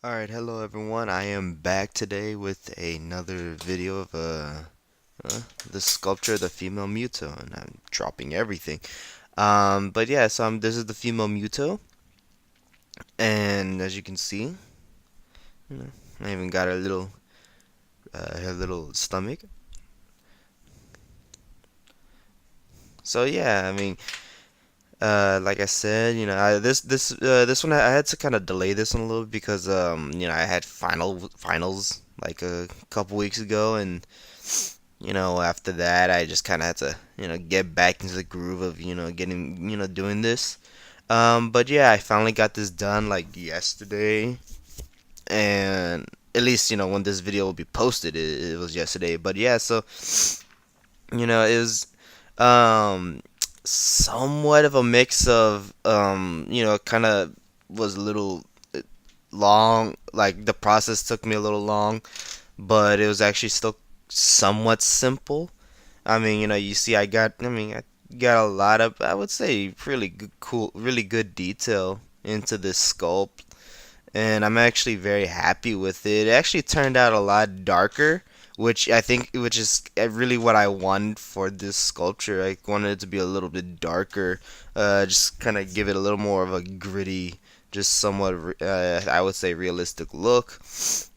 Alright, hello everyone. I am back today with another video of the sculpture, the female Muto, and I'm dropping everything. But yeah, this is the female Muto, and as you can see, you know, I even got her little stomach. So yeah, I mean, like I said, this one I had to kind of delay this one a little because I had finals like a couple weeks ago, and after that, I just kind of had to, get back into the groove of, getting, doing this. But yeah, I finally got this done like yesterday, and at least, when this video will be posted, it was yesterday. But yeah, so, it was, um, somewhat of a mix of, kind of was a little long, like the process took me a little long, but it was actually still somewhat simple. I mean, you see, I got a lot of, I would say, really good, cool, really good detail into this sculpt, and I'm actually very happy with it. It actually turned out a lot darker, which is really what I wanted for this sculpture. I wanted it to be a little bit darker, just kind of give it a little more of a gritty, just somewhat, I would say, realistic look,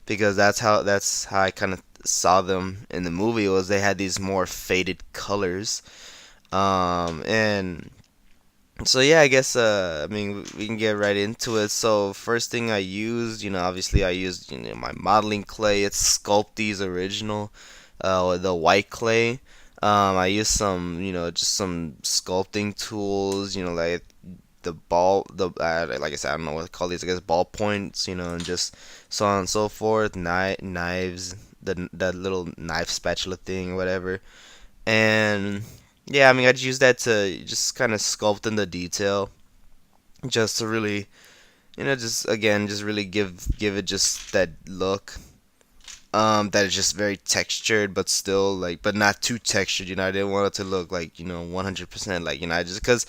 because that's how I kind of saw them in the movie. Was they had these more faded colors, and so yeah, I guess I mean we can get right into it. So first thing I used, obviously I used my modeling clay. It's Sculpting's original, the white clay. I used some, just some sculpting tools, like like I said, I don't know what to call these. I guess ball points, and just so on and so forth. Knives, that little knife spatula thing, or whatever. And yeah, I mean, I'd use that to just kind of sculpt in the detail, just to really, just again, just really give it just that look. That is just very textured, but still like, but not too textured. I didn't want it to look like 100% like I just because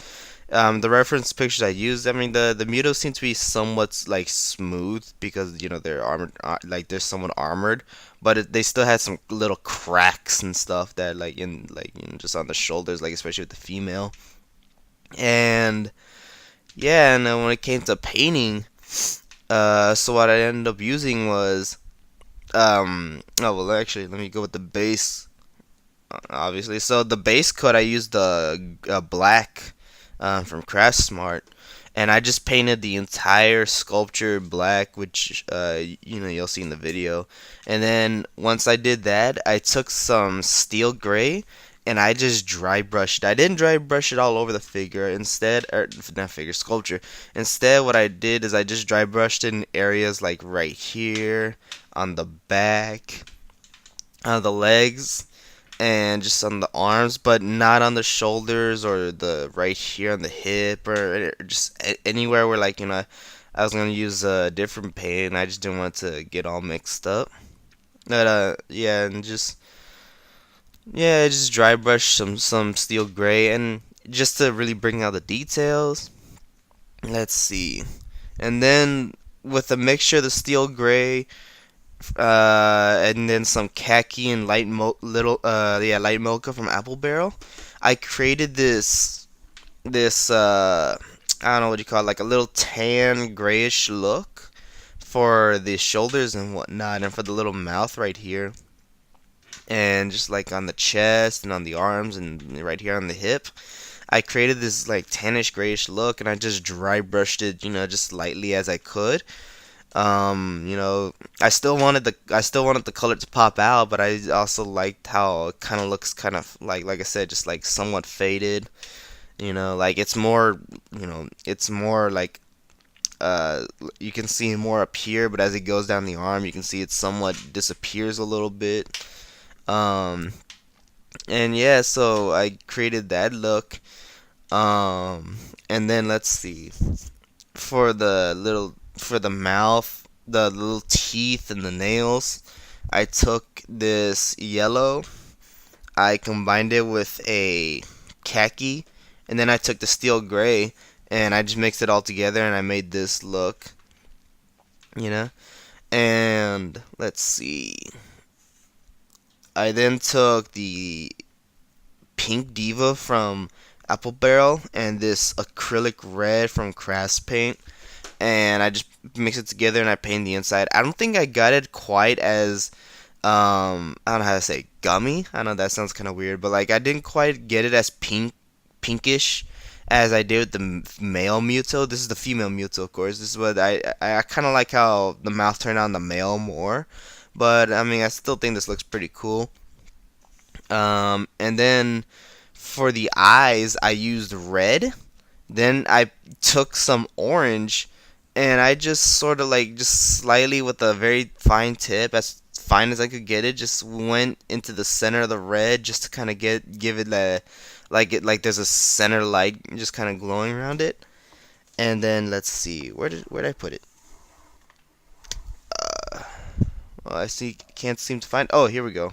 the reference pictures I used, I mean the Muto seem to be somewhat like smooth because they're armored, like they're somewhat armored, but they still had some little cracks and stuff that like in like just on the shoulders, like especially with the female. And yeah, and then when it came to painting, so what I ended up using was oh well, actually let me go with the base, obviously. So the base coat I used the black from Craft Smart, and I just painted the entire sculpture black, which you'll see in the video. And then once I did that, I took some steel gray and I just dry brushed it. I didn't dry brush it all over the figure. Instead, or not figure, sculpture. Instead, what I did is I just dry brushed it in areas like right here, on the back, on the legs, and just on the arms, but not on the shoulders or the right here on the hip, or just anywhere where like I was gonna use a different paint. I just didn't want to get all mixed up. But yeah, and just dry brush some steel gray, and just to really bring out the details. Let's see, and then with a mixture of the steel gray, and then some khaki and light mocha from Apple Barrel. I created this I don't know what you call it, like a little tan grayish look for the shoulders and whatnot, and for the little mouth right here, and just like on the chest and on the arms and right here on the hip. I created this like tannish grayish look, and I just dry brushed it, just lightly as I could. I still wanted the color to pop out, but I also liked how it kind of looks, kind of like I said, just like somewhat faded. Like it's more like you can see more up here, but as it goes down the arm, you can see it somewhat disappears a little bit. Um, and yeah, so I created that look. And then let's see, for the mouth, the little teeth and the nails, I took this yellow, I combined it with a khaki, and then I took the steel gray and I just mixed it all together and I made this look, you know. And let's see. I then took the pink diva from Apple Barrel and this acrylic red from Crass Paint, and I just mix it together and I paint the inside. I don't think I got it quite as I don't know how to say gummy. I know that sounds kind of weird, but like I didn't quite get it as pinkish as I did with the male Muto. This is the female Muto, of course. This is what I kind of like how the mouth turned on the male more, but I mean I still think this looks pretty cool. And then for the eyes, I used red. Then I took some orange, and I just sort of like just slightly with a very fine tip, as fine as I could get it, just went into the center of the red just to kind of give it like there's a center light just kind of glowing around it. And then let's see, where did I put it? Well, I see can't seem to find. Oh, here we go.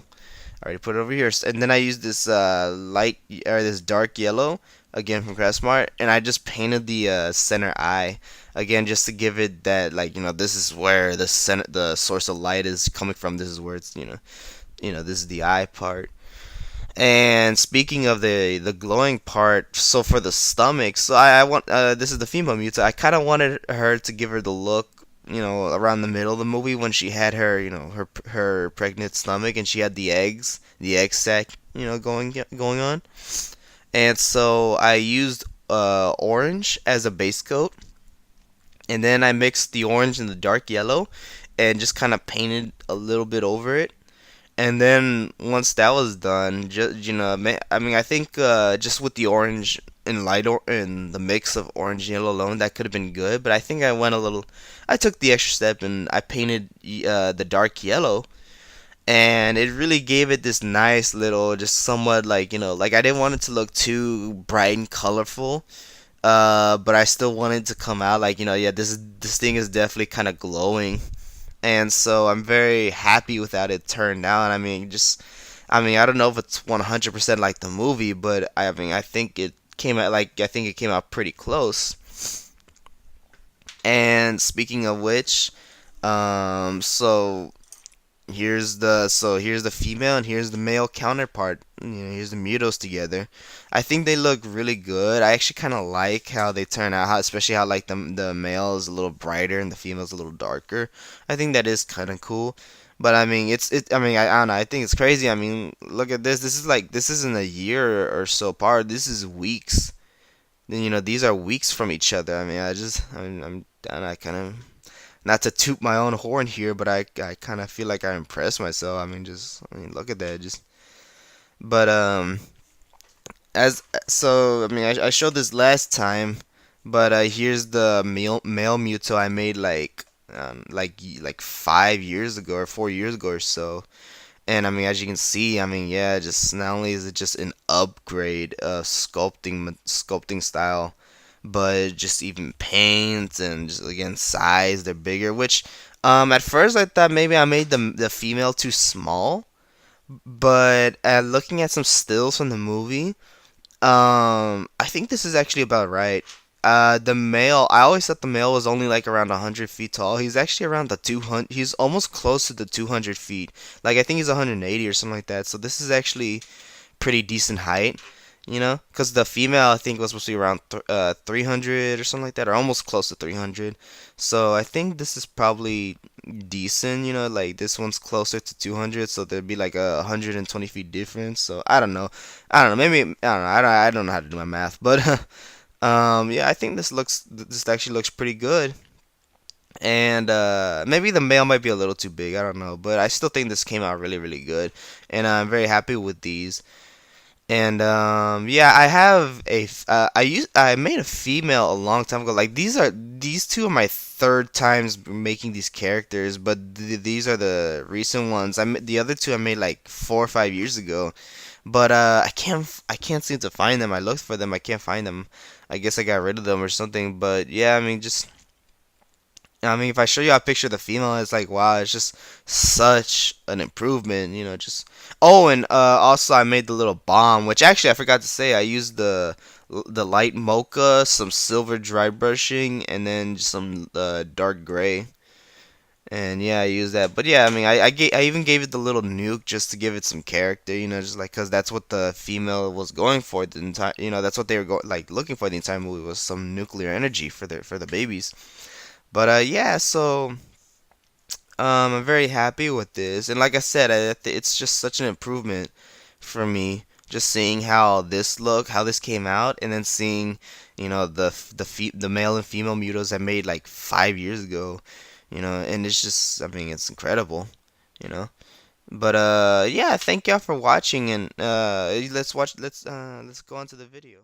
I already put it over here. And then I used this light or this dark yellow again from Craftsmart, and I just painted the center eye again just to give it that like this is where the source of light is coming from. This is where it's this is the eye part. And speaking of the glowing part, so for the stomach, so I want this is the female Muta. I kind of wanted her to give her the look, around the middle of the movie when she had her, her pregnant stomach and she had the egg sac, going on. And so I used orange as a base coat, and then I mixed the orange and the dark yellow, and just kind of painted a little bit over it. And then once that was done, just I mean, I think just with the orange and and the mix of orange and yellow alone, that could have been good. But I think I went a little. I took the extra step and I painted the dark yellow, and it really gave it this nice little, just somewhat like like I didn't want it to look too bright and colorful. But I still wanted to come out like yeah, this thing is definitely kind of glowing, and so I'm very happy with how it turned out. I mean, I don't know if it's 100% like the movie, but I mean, I think it came out pretty close. And speaking of which, so here's the female and here's the male counterpart. Here's the Mutos together. I think they look really good. I actually kind of like how they turn out, especially how like the male is a little brighter and the female is a little darker. I think that is kind of cool. But I mean, I don't know. I think it's crazy. I mean, look at this. This isn't a year or so apart. This is weeks. These are weeks from each other. I mean, I don't know, I kind of, not to toot my own horn here, but I kind of feel like I impressed myself. I mean, look at that. But as so, I mean, I showed this last time, but here's the male Muto I made like 5 years ago or 4 years ago or so. And I mean, as you can see, I mean, yeah, just not only is it just an upgrade, sculpting style, but just even paint and just again size, they're bigger. Which, at first I thought maybe I made the female too small, but looking at some stills from the movie, I think this is actually about right. The male, I always thought the male was only like around 100 feet tall. He's actually around the 200. He's almost close to the 200 feet. Like I think he's 180 or something like that. So this is actually pretty decent height, because the female I think was supposed to be around 300 or something like that, or almost close to 300. So I think this is probably decent, like this one's closer to 200, so there'd be like a 120 feet difference. So I don't know, maybe I don't know, I don't know how to do my math, but yeah, I think this actually looks pretty good. And maybe the male might be a little too big, I don't know, but I still think this came out really, really good, and I'm very happy with these. And yeah, I made a female a long time ago. Like these two are my third times making these characters, but these are the recent ones. The other two I made like 4 or 5 years ago, but I can't seem to find them. I looked for them, I can't find them. I guess I got rid of them or something. But yeah, I mean, if I show you a picture of the female, it's like wow, it's just such an improvement, just. Oh, and also I made the little bomb, which actually I forgot to say. I used the light mocha, some silver dry brushing, and then just some dark gray. And yeah, I use that. But yeah, I mean, I even gave it the little nuke just to give it some character, just like because that's what the female was going for the entire, that's what they were like looking for the entire movie was some nuclear energy for the babies. But yeah, so I'm very happy with this, and like I said, it's just such an improvement for me. Just seeing how this came out, and then seeing, the male and female Mutos I made like 5 years ago, and it's just, I mean, it's incredible, you know. But yeah, thank y'all for watching, and let's go on to the video.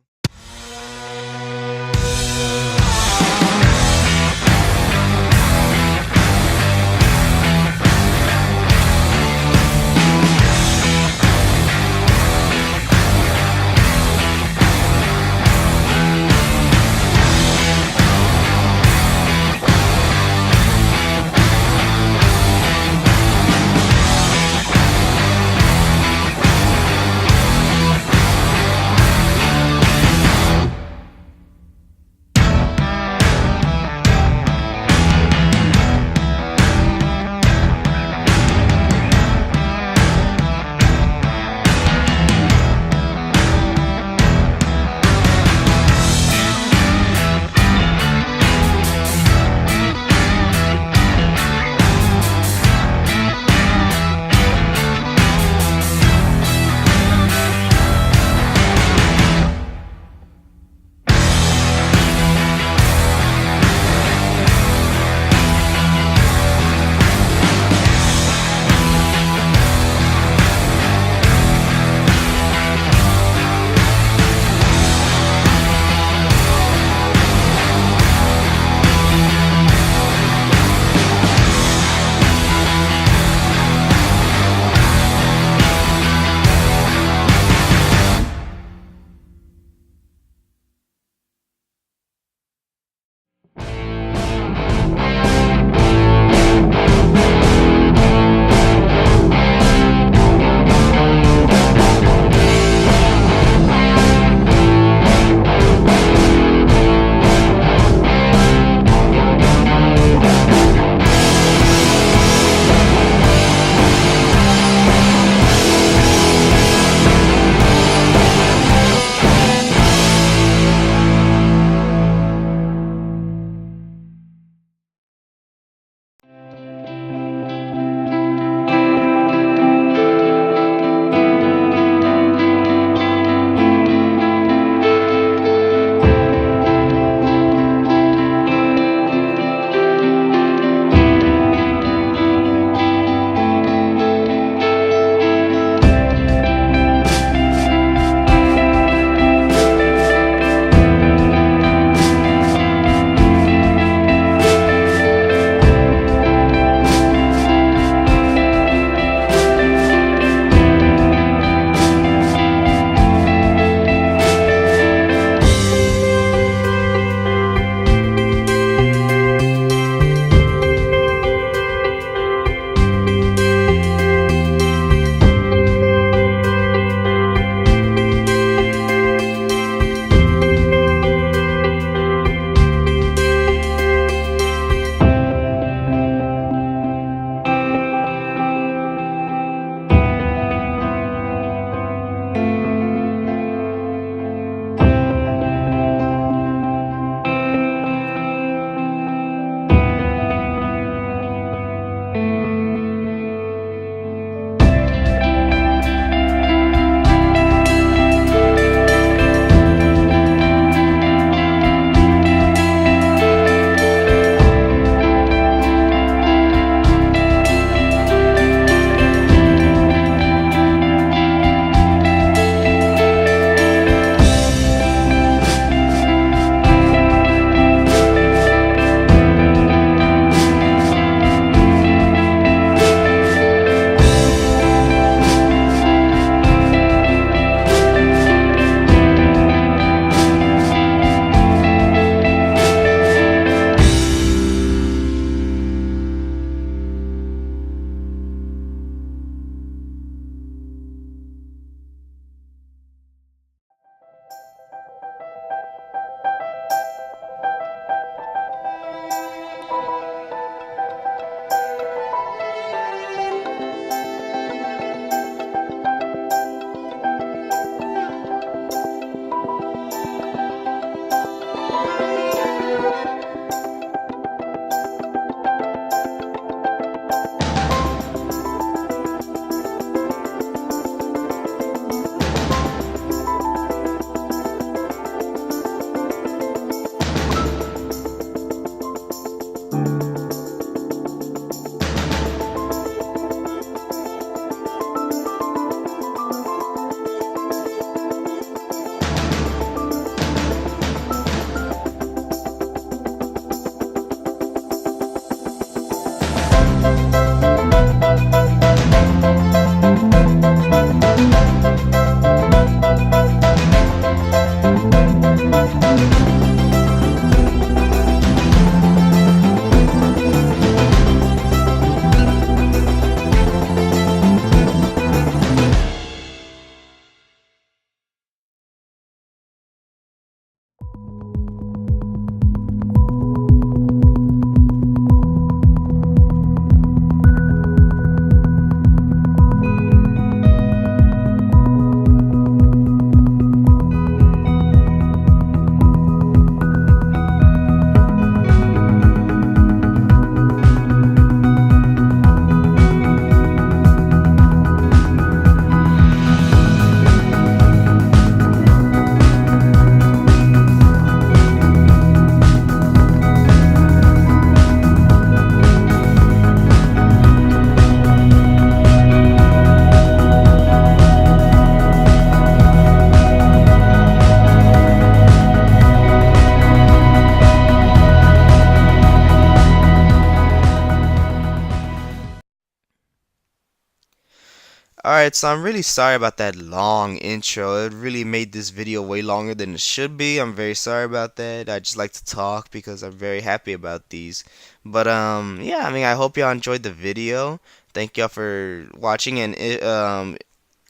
Alright, so I'm really sorry about that long intro. It really made this video way longer than it should be. I'm very sorry about that. I just like to talk because I'm very happy about these. But yeah, I mean, I hope y'all enjoyed the video. Thank y'all for watching, and in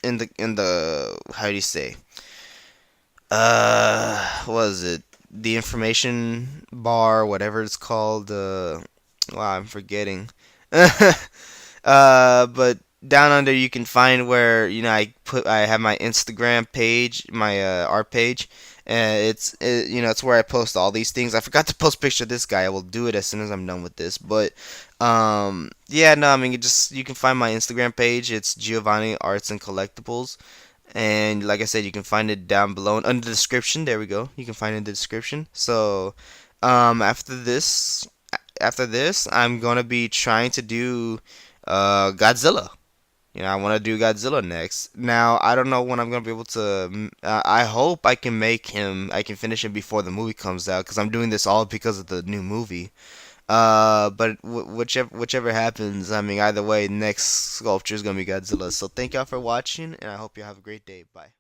the how do you say? What is it? The information bar, whatever it's called. Wow, I'm forgetting. But down under you can find where I have my Instagram page, my art page, and it's where I post all these things. I forgot to post a picture of this guy. I will do it as soon as I'm done with this. But yeah, no, I mean you can find my Instagram page. It's Giovanni Arts and Collectibles. And like I said, you can find it down below under the description. There we go. You can find it in the description. So, after this, I'm gonna be trying to do Godzilla. I want to do Godzilla next. Now, I don't know when I'm gonna be able to. I hope I can make him. I can finish him before the movie comes out because I'm doing this all because of the new movie. But whichever happens, I mean, either way, next sculpture is gonna be Godzilla. So thank y'all for watching, and I hope you have a great day. Bye.